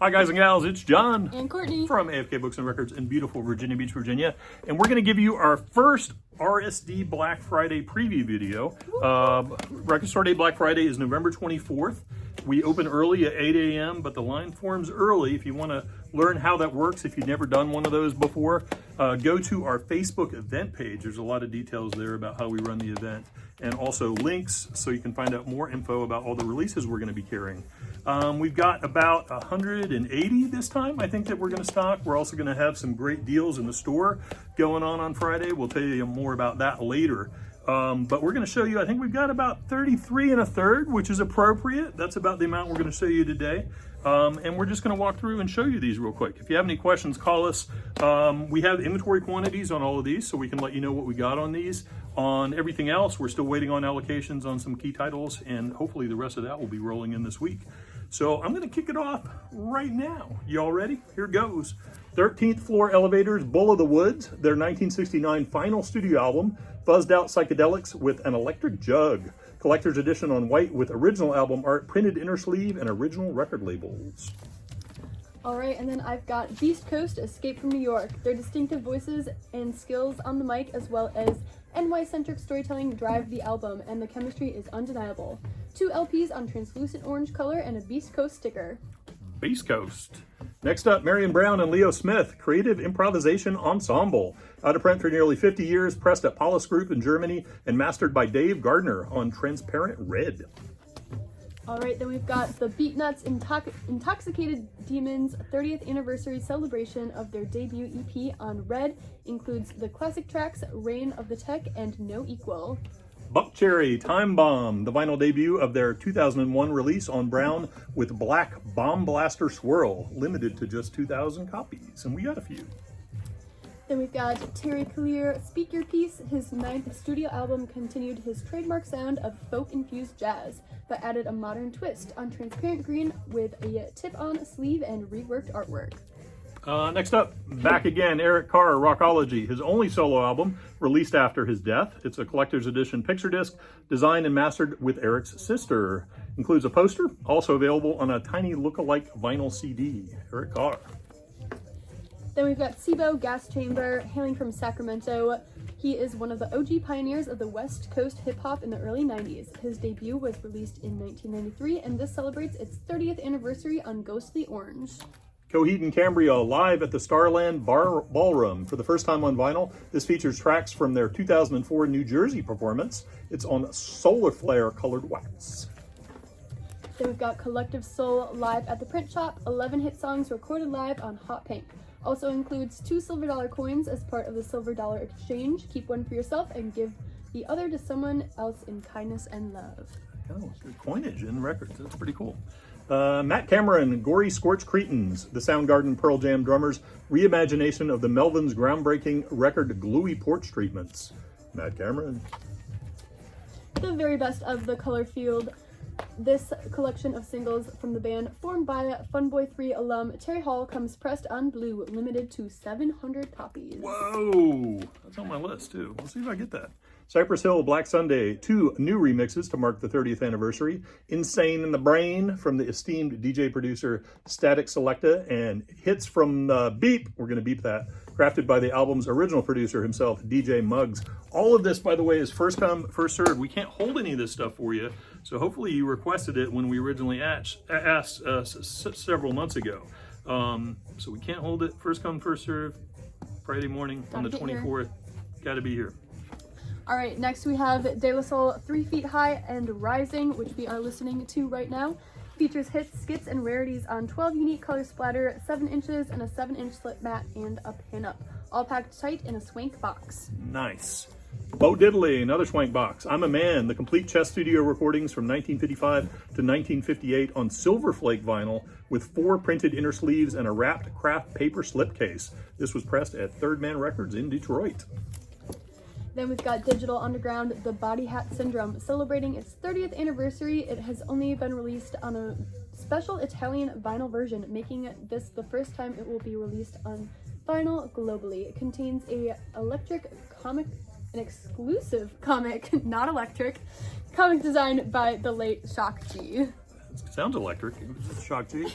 Hi guys and gals, it's John And Courtney from AFK Books and Records in beautiful Virginia Beach, Virginia. And we're going to give you our first RSD Black Friday preview video. Record Store Day Black Friday is November 24th. We open early at 8 a.m., but the line forms early. If you want to learn how that works, if you've never done one of those before, go to our Facebook event page. There's a lot of details there about how we run the event, and also links so you can find out more info about all the releases we're going to be carrying. We've got about 180 this time, I think, that we're going to stock. We're also going to have some great deals in the store going on Friday. We'll tell you more about that later. But we're going to show you, I think we've got about 33 1/3, which is appropriate. That's about the amount we're going to show you today. And we're just going to walk through and show you these real quick. If you have any questions, call us. We have inventory quantities on all of these, so we can let you know what we got on these. On everything else, we're still waiting on allocations on some key titles, and hopefully the rest of that will be rolling in this week. So I'm going to kick it off right now. You all ready? Here goes. 13th Floor Elevators, Bull of the Woods, their 1969 final studio album, Fuzzed Out Psychedelics with an Electric Jug. Collector's edition on white with original album art, printed inner sleeve, and original record labels. All right, and then I've got Beast Coast, Escape from New York. Their distinctive voices and skills on the mic, as well as NY-centric storytelling, drive the album, and the chemistry is undeniable. 2 LPs on translucent orange color and a Beast Coast sticker. Beast Coast. Next up, Marion Brown and Leo Smith, Creative Improvisation Ensemble. Out of print for nearly 50 years, pressed at Paulus Group in Germany, and mastered by Dave Gardner on Transparent Red. All right, then we've got the Beatnuts Intoxicated Demons 30th anniversary celebration of their debut EP on Red. Includes the classic tracks Reign of the Tech and No Equal. Buckcherry Time Bomb, the vinyl debut of their 2001 release on Brown with Black Bomb Blaster Swirl, limited to just 2,000 copies, and we got a few. Then we've got Terry Clear, Speak Your Piece. His 9th studio album continued his trademark sound of folk-infused jazz, but added a modern twist on transparent green with a tip-on sleeve and reworked artwork. Next up, back again, Eric Carr, Rockology, his only solo album, released after his death. It's a collector's edition picture disc, designed and mastered with Eric's sister. Includes a poster, also available on a tiny look-alike vinyl CD. Eric Carr. Then we've got Sibo Gas Chamber, hailing from Sacramento. He is one of the OG pioneers of the West Coast hip-hop in the early 90s. His debut was released in 1993, and this celebrates its 30th anniversary on Ghostly Orange. Coheed and Cambria live at the Starland Ballroom for the first time on vinyl. This features tracks from their 2004 New Jersey performance. It's on Solar Flare colored wax. Then we've got Collective Soul live at the Print Shop, 11 hit songs recorded live on Hot Pink. Also includes 2 silver dollar coins as part of the silver dollar exchange. Keep one for yourself and give the other to someone else in kindness and love. Oh, good coinage in records. That's pretty cool. Matt Cameron, Gory Scorch Cretins, the Soundgarden Pearl Jam drummers' reimagination of the Melvins' groundbreaking record Gluey Porch Treatments. Matt Cameron. The very best of the color field. This collection of singles from the band, formed by Funboy 3 alum Terry Hall, comes pressed on blue, limited to 700 copies. Whoa! That's on my list, too. We'll see if I get that. Cypress Hill, Black Sunday, 2 new remixes to mark the 30th anniversary. Insane in the Brain from the esteemed DJ producer Static Selecta, and Hits from Beep, we're going to beep that, crafted by the album's original producer himself, DJ Muggs. All of this, by the way, is first come, first served. We can't hold any of this stuff for you, so hopefully you requested it when we originally asked several months ago. So we can't hold it. First come, first served. Friday morning on the 24th. Got to be here. All right, next we have De La Soul 3 Feet High and Rising, which we are listening to right now. Features hits, skits, and rarities on 12 unique color splatter, 7 inches, and a 7-inch slip mat, and a pinup. All packed tight in a swank box. Nice. Bo Diddley, another swank box. I'm a Man, the complete Chess Studio recordings from 1955 to 1958 on Silver Flake vinyl with 4 printed inner sleeves and a wrapped craft paper slipcase. This was pressed at Third Man Records in Detroit. Then we've got Digital Underground, The Body Hat Syndrome, celebrating its 30th anniversary. It has only been released on a special Italian vinyl version, making this the first time it will be released on vinyl globally. It contains an exclusive comic, not electric, comic designed by the late Shock G. Sounds electric. Shock G.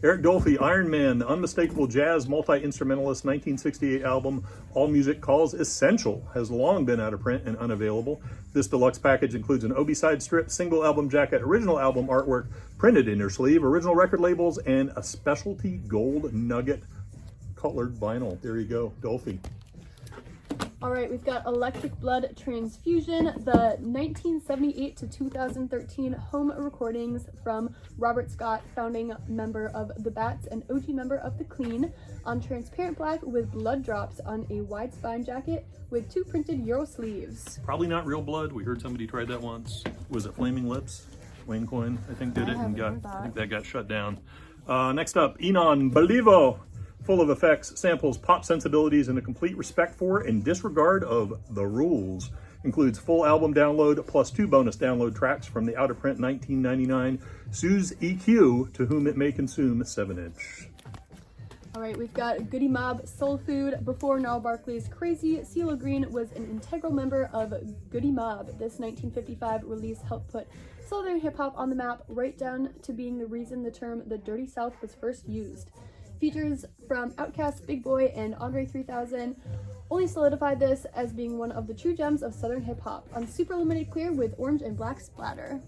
Eric Dolphy, Iron Man, the unmistakable jazz multi-instrumentalist 1968 album, All Music Calls Essential, has long been out of print and unavailable. This deluxe package includes an Obi side strip, single album jacket, original album artwork, printed inner sleeve, original record labels, and a specialty gold nugget colored vinyl. There you go, Dolphy. All right, we've got Electric Blood Transfusion, the 1978 to 2013 home recordings from Robert Scott, founding member of the Bats and OG member of the Clean, on transparent black with blood drops on a wide spine jacket with 2 printed Euro sleeves. Probably not real blood. We heard somebody tried that once. Was it Flaming Lips? Wayne Coyne, I think, did it, and I think that got shut down. Next up, Enon Belivo. Full of effects, samples, pop sensibilities, and a complete respect for and disregard of the rules. Includes full album download plus 2 bonus download tracks from the out-of-print 1999 Suze EQ, To Whom It May Consume 7-inch. All right, we've got Goody Mob Soul Food. Before Gnarl Barkley's Crazy, CeeLo Green was an integral member of Goody Mob. This 1955 release helped put Southern hip-hop on the map, right down to being the reason the term the Dirty South was first used. Features from Outkast, Big Boy, and Andre 3000 only solidified this as being one of the true gems of Southern hip-hop, on super limited clear with orange and black splatter.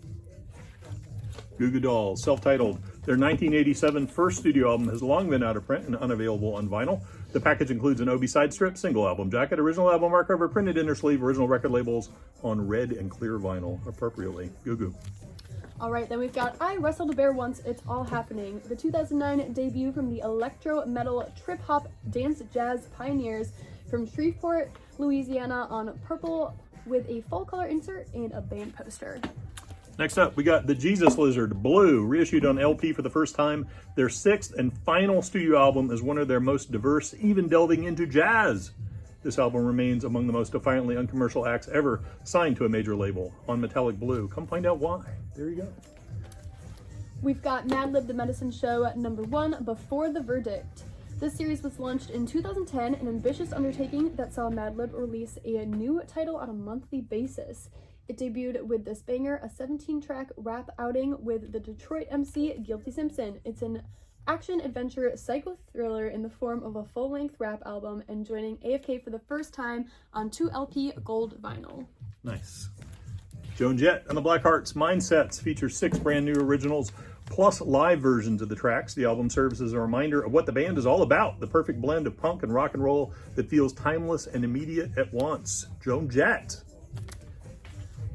Goo Goo Dolls, self-titled. Their 1987 first studio album has long been out of print and unavailable on vinyl. The package includes an Obi side strip, single album jacket, original album hardcover, printed inner sleeve, original record labels on red and clear vinyl, appropriately. Goo Goo. All right, then we've got I Wrestled a Bear Once, It's All Happening, the 2009 debut from the electro metal trip hop dance jazz pioneers from Shreveport, Louisiana, on purple with a full color insert and a band poster. Next up, we got The Jesus Lizard, Blue, reissued on LP for the first time. Their 6th and final studio album is one of their most diverse, even delving into jazz. This album remains among the most defiantly uncommercial acts ever signed to a major label on Metallic Blue. Come find out why. There you go. We've got Mad Lib The Medicine Show #1, Before the Verdict. This series was launched in 2010, an ambitious undertaking that saw Mad Lib release a new title on a monthly basis. It debuted with this banger, a 17-track rap outing with the Detroit MC Guilty Simpson. It's an action-adventure psycho-thriller in the form of a full-length rap album, and joining AFK for the first time on 2LP gold vinyl. Nice. Joan Jett and the Blackhearts Mindsets features 6 brand new originals plus live versions of the tracks. The album serves as a reminder of what the band is all about, the perfect blend of punk and rock and roll that feels timeless and immediate at once. Joan Jett.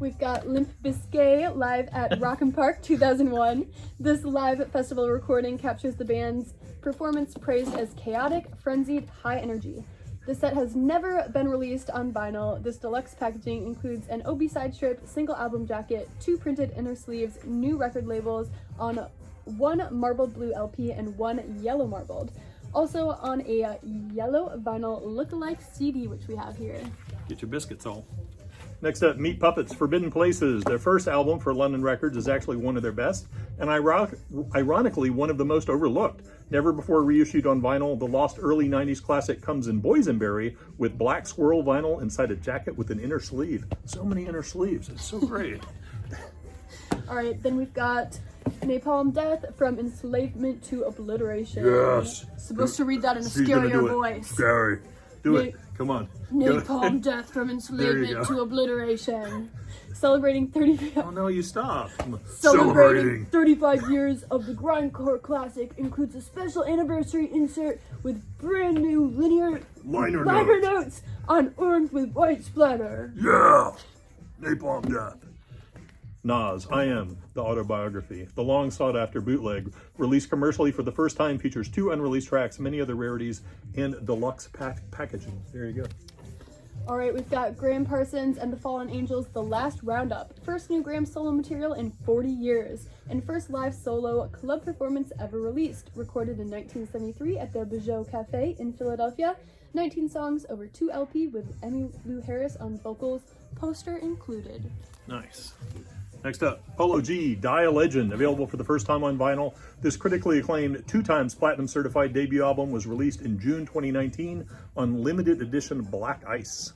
We've got Limp Bizkit live at Rockin' Park 2001. This live festival recording captures the band's performance praised as chaotic, frenzied, high energy. The set has never been released on vinyl. This deluxe packaging includes an Obi side strip, single album jacket, 2 printed inner sleeves, new record labels on 1 marbled blue LP and 1 yellow marbled. Also on a yellow vinyl look-alike CD, which we have here. Get your biscuits all. Next up, Meat Puppets, Forbidden Places. Their first album for London Records is actually one of their best, and ironically, one of the most overlooked. Never before reissued on vinyl, the lost early 90s classic comes in boysenberry with black swirl vinyl inside a jacket with an inner sleeve. So many inner sleeves. It's so great. All right, then we've got Napalm Death, From Enslavement to Obliteration. Yes. Supposed to read that in a scarier voice. Scary. Do it. Come on. Napalm Death, From Enslavement to Obliteration. Celebrating 35 Oh no, you stop. Celebrating 35 years of the grindcore classic includes a special anniversary insert with brand new linear Liner notes on orange with white splatter. Yeah. Napalm Death. Nas, I Am, the autobiography. The long sought after bootleg, released commercially for the first time, features 2 unreleased tracks, many other rarities, and deluxe packaging. There you go. All right, we've got Graham Parsons and the Fallen Angels, The Last Roundup. First new Graham solo material in 40 years, and first live solo club performance ever released. Recorded in 1973 at the Bijou Cafe in Philadelphia. 19 songs over 2 LP with Emmylou Harris on vocals, poster included. Nice. Next up, Polo G, Die a Legend, available for the first time on vinyl. This critically acclaimed 2 times platinum certified debut album was released in June 2019 on limited edition Black Ice.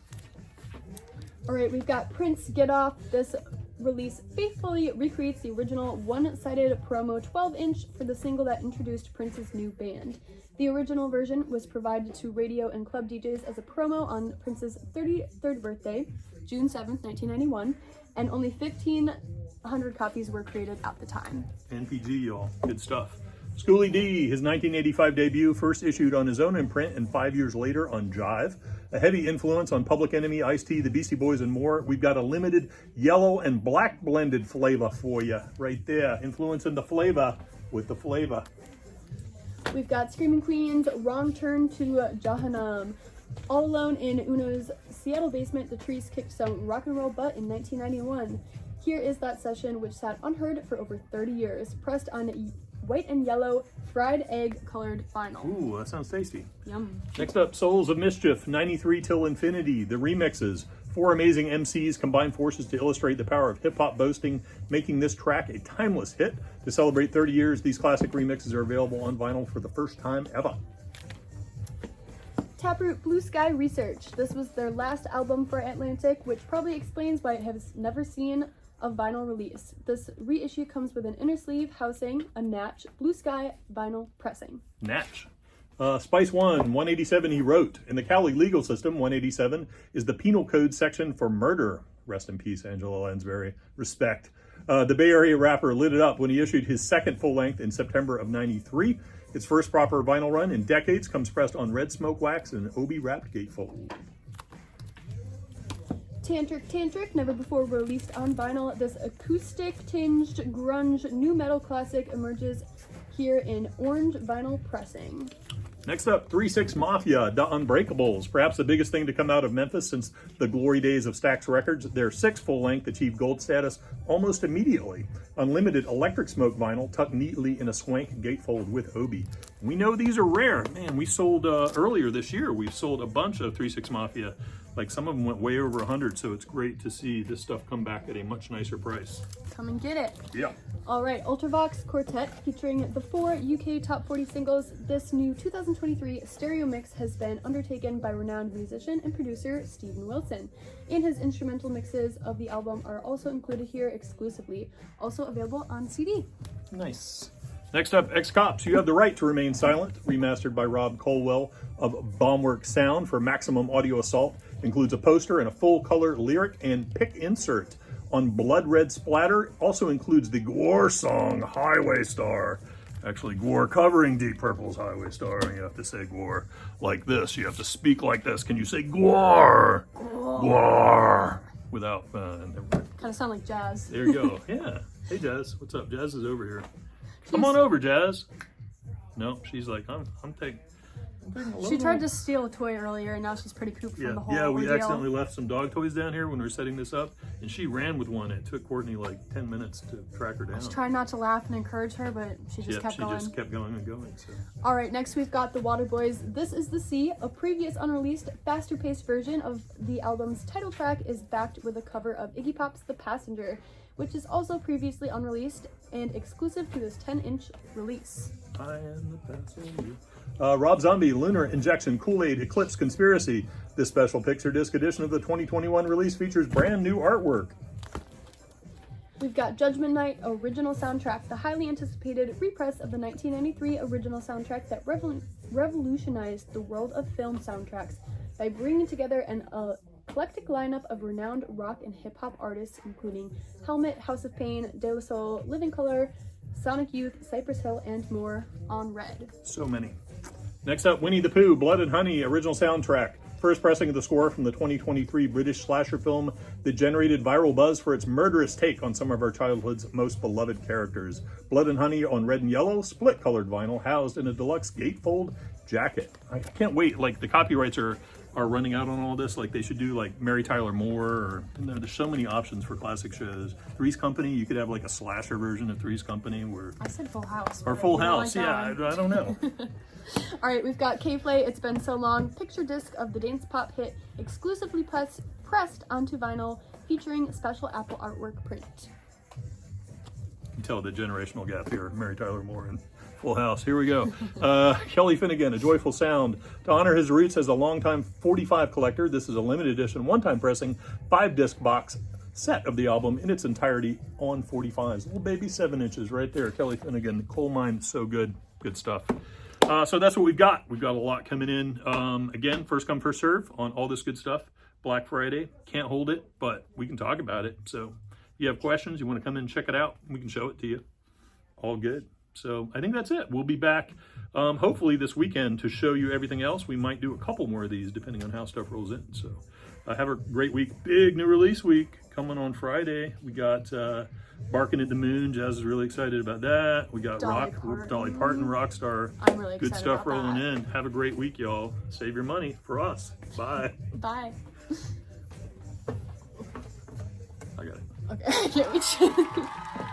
All right, we've got Prince Get Off. This release faithfully recreates the original one-sided promo 12-inch for the single that introduced Prince's new band. The original version was provided to radio and club DJs as a promo on Prince's 33rd birthday, June 7th, 1991, and only 1,500 copies were created at the time. NPG, y'all. Good stuff. Schoolie D, his 1985 debut, first issued on his own imprint and 5 years later on Jive. A heavy influence on Public Enemy, Ice-T, the Beastie Boys, and more. We've got a limited yellow and black blended flavor for you right there. Influencing the flavor with the flavor. We've got Screaming Queens, Wrong Turn to Jahannam. All alone in Uno's Seattle basement, the Trees kicked some rock and roll butt in 1991. Here is that session, which sat unheard for over 30 years, pressed on white and yellow fried egg colored vinyl. Ooh, that sounds tasty. Yum. Next up, Souls of Mischief, 93 Till Infinity, the remixes. 4 amazing MCs combined forces to illustrate the power of hip-hop boasting, making this track a timeless hit. To celebrate 30 years, these classic remixes are available on vinyl for the first time ever. Taproot Blue Sky Research. This was their last album for Atlantic, which probably explains why it has never seen a vinyl release. This reissue comes with an inner sleeve housing a Natch Blue Sky vinyl pressing. Natch. Spice One, 187 he wrote. In the Cali legal system, 187 is the penal code section for murder. Rest in peace, Angela Lansbury. Respect. The Bay Area rapper lit it up when he issued his second full length in September of 93. Its first proper vinyl run in decades comes pressed on red smoke wax and Obi wrapped gatefold. Tantric, never before released on vinyl. This acoustic tinged grunge new metal classic emerges here in orange vinyl pressing. Next up, 3-6 Mafia, The Unbreakables. Perhaps the biggest thing to come out of Memphis since the glory days of Stax Records. Their 6th full-length achieved gold status almost immediately. Unlimited electric smoke vinyl tucked neatly in a swank gatefold with Obi. We know these are rare. Man, we sold earlier this year, we've sold a bunch of 3-6 Mafia. Like some of them went way over 100, so it's great to see this stuff come back at a much nicer price. Come and get it. Yeah. All right, Ultravox Quartet featuring the 4 UK Top 40 singles. This new 2023 stereo mix has been undertaken by renowned musician and producer Stephen Wilson. And his instrumental mixes of the album are also included here exclusively, also available on CD. Nice. Next up, Ex-Cops, You Have the Right to Remain Silent, remastered by Rob Colwell of Bombworks Sound for maximum audio assault. Includes a poster and a full-color lyric and pick insert on blood red splatter. Also includes the Gore song, Highway Star. Actually, Gore covering Deep Purple's Highway Star. You have to say Gore like this. You have to speak like this. Can you say Gore? Gore. Without, never mind. Kind of sound like Jazz. There you go. Yeah. Hey, Jazz. What's up? Jazz is over here. Come on over, Jazz. No, she's like, I'm taking She tried to steal a toy earlier, and now she's pretty cooped from the whole Yeah, we ordeal. accidentally left some dog toys down here when we were setting this up, and she ran with one. It took Courtney like 10 minutes to track her down. I was trying not to laugh and encourage her, but she just kept going. She just kept going and going. So. All right, next we've got the Water Boys. This is the Sea. A previous unreleased, faster-paced version of the album's title track is backed with a cover of Iggy Pop's The Passenger, which is also previously unreleased and exclusive to this 10-inch release. I am the passenger. Rob Zombie, Lunar Injection, Kool-Aid, Eclipse Conspiracy. This special picture disc edition of the 2021 release features brand new artwork. We've got Judgment Night original soundtrack, the highly anticipated repress of the 1993 original soundtrack that revolutionized the world of film soundtracks by bringing together an eclectic lineup of renowned rock and hip-hop artists, including Helmet, House of Pain, De La Soul, Living Colour, Sonic Youth, Cypress Hill, and more on Red. So many. Next up, Winnie the Pooh, Blood and Honey, original soundtrack. First pressing of the score from the 2023 British slasher film that generated viral buzz for its murderous take on some of our childhood's most beloved characters. Blood and Honey on red and yellow, split-colored vinyl, housed in a deluxe gatefold jacket. I can't wait. Like, the copyrights are running out on all this. Like, they should do like Mary Tyler Moore, or there's so many options for classic shows. Three's Company, you could have like a slasher version of Three's Company where I said Full House. or Full House. Like I don't know. All right, we've got K-Flay, It's Been So Long, picture disc of the dance pop hit, exclusively pressed onto vinyl, featuring special Apple artwork print. You can tell the generational gap here. Mary Tyler Moore and Full House. Here we go. Kelly Finnegan, A Joyful Sound. To honor his roots as a longtime 45 collector, this is a limited edition, one-time pressing, 5-disc box set of the album in its entirety on 45s. Little baby 7 inches right there. Kelly Finnegan, Coal Mine, so good. Good stuff. So that's what we've got. We've got a lot coming in. Again, first come, first serve on all this good stuff. Black Friday. Can't hold it, but we can talk about it. So if you have questions, you want to come in and check it out, we can show it to you. All good. So I think that's it. We'll be back hopefully this weekend to show you everything else. We might do a couple more of these depending on how stuff rolls in. So have a great week. Big new release week coming on Friday. We got Barking at the Moon. Jazz is really excited about that. We got Dolly Parton, Rockstar. I'm really excited good stuff about rolling that. in. Have a great week, y'all. Save your money for us. Bye. Bye. I got it. Okay, I can't reach.